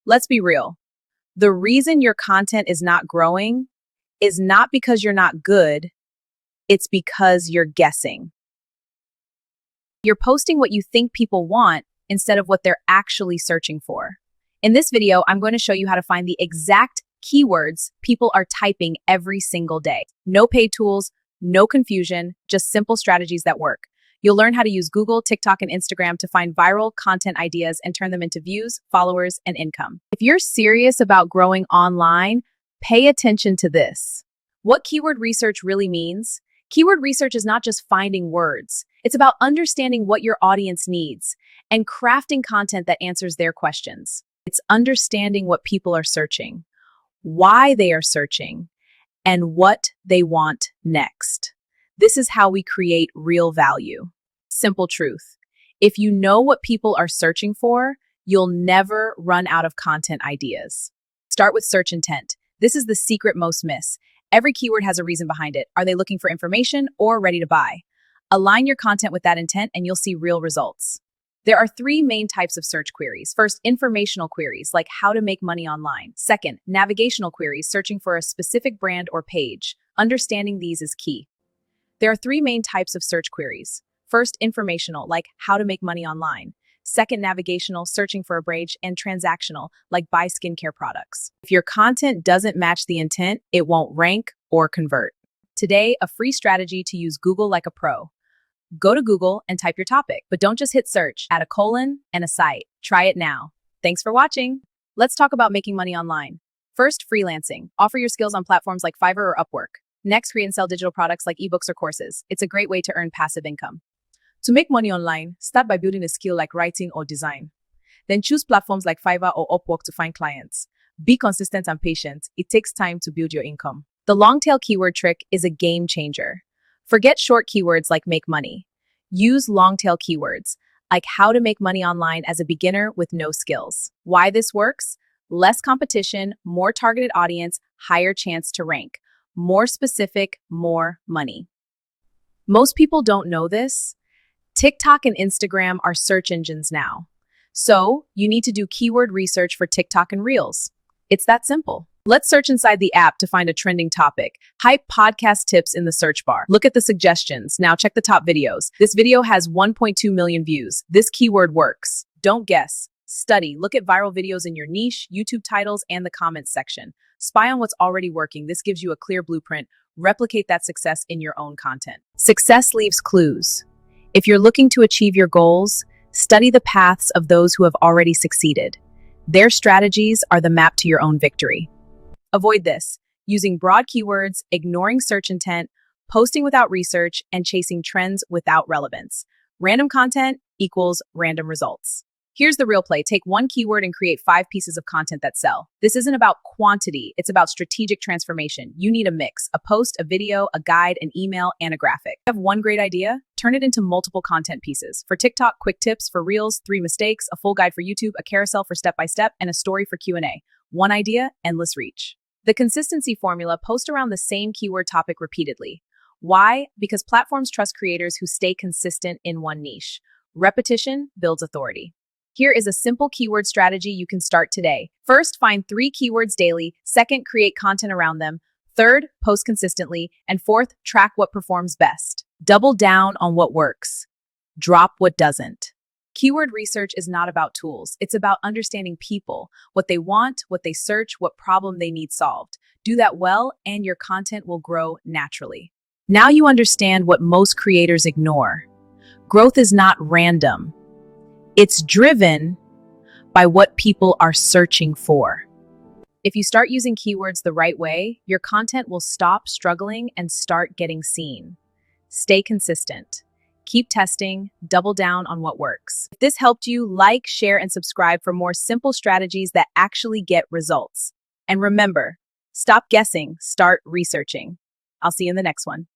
Let's be real. The reason your content is not growing is not because you're not good, it's because you're guessing. You're posting what you think people want instead of what they're actually searching for. In this video, I'm going to show you how to find the exact keywords people are typing every single day. No paid tools, no confusion, just simple strategies that work. You'll learn how to use Google, TikTok, and Instagram to find viral content ideas and turn them into views, followers, and income. If you're serious about growing online, pay attention to this. What keyword research really means? Keyword research is not just finding words. It's about understanding what your audience needs and crafting content that answers their questions. It's understanding what people are searching, why they are searching, and what they want next. This is how we create real value. Simple truth. If you know what people are searching for, you'll never run out of content ideas. Start with search intent. This is the secret most miss. Every keyword has a reason behind it. Are they looking for information or ready to buy? Align your content with that intent and you'll see real results. There are three main types of search queries. First, informational queries, like how to make money online. Second, navigational queries, searching for a specific brand or page. Understanding these is key. There are three main types of search queries. First, informational, like how to make money online. Second, navigational, searching for a brand, and transactional, like buy skincare products. If your content doesn't match the intent, it won't rank or convert. Today, a free strategy to use Google like a pro. Go to Google and type your topic, but don't just hit search. Add a colon and a site. Try it now. Thanks for watching. Let's talk about making money online. First, freelancing. Offer your skills on platforms like Fiverr or Upwork. Next, create and sell digital products like ebooks or courses. It's a great way to earn passive income. To make money online, start by building a skill like writing or design. Then choose platforms like Fiverr or Upwork to find clients. Be consistent and patient. It takes time to build your income. The long tail keyword trick is a game changer. Forget short keywords like make money. Use long tail keywords like how to make money online as a beginner with no skills. Why this works? Less competition, more targeted audience, higher chance to rank. More specific, more money. Most people don't know this. TikTok and Instagram are search engines now. So you need to do keyword research for TikTok and Reels. It's that simple. Let's search inside the app to find a trending topic. Hype podcast tips in the search bar. Look at the suggestions. Now check the top videos. This video has 1.2 million views. This keyword works. Don't guess. Study. Look at viral videos in your niche, YouTube titles, and the comments section. Spy on what's already working. This gives you a clear blueprint. Replicate that success in your own content. Success leaves clues. If you're looking to achieve your goals, study the paths of those who have already succeeded. Their strategies are the map to your own victory. Avoid this, using broad keywords, ignoring search intent, posting without research, and chasing trends without relevance. Random content equals random results. Here's the real play. Take one keyword and create 5 pieces of content that sell. This isn't about quantity, it's about strategic transformation. You need a mix, a post, a video, a guide, an email, and a graphic. You have one great idea? Turn it into multiple content pieces. For TikTok, quick tips. For Reels, 3 mistakes. A full guide for YouTube, a carousel for step-by-step, and a story for Q&A. One idea, endless reach. The consistency formula: post around the same keyword topic repeatedly. Why? Because platforms trust creators who stay consistent in one niche. Repetition builds authority. Here is a simple keyword strategy you can start today. First, find 3 keywords daily. Second, create content around them. Third, post consistently. And fourth, track what performs best. Double down on what works. Drop what doesn't. Keyword research is not about tools. It's about understanding people, what they want, what they search, what problem they need solved. Do that well, and your content will grow naturally. Now you understand what most creators ignore. Growth is not random. It's driven by what people are searching for. If you start using keywords the right way, your content will stop struggling and start getting seen. Stay consistent. Keep testing, double down on what works. If this helped you, like, share, and subscribe for more simple strategies that actually get results. And remember, stop guessing, start researching. I'll see you in the next one.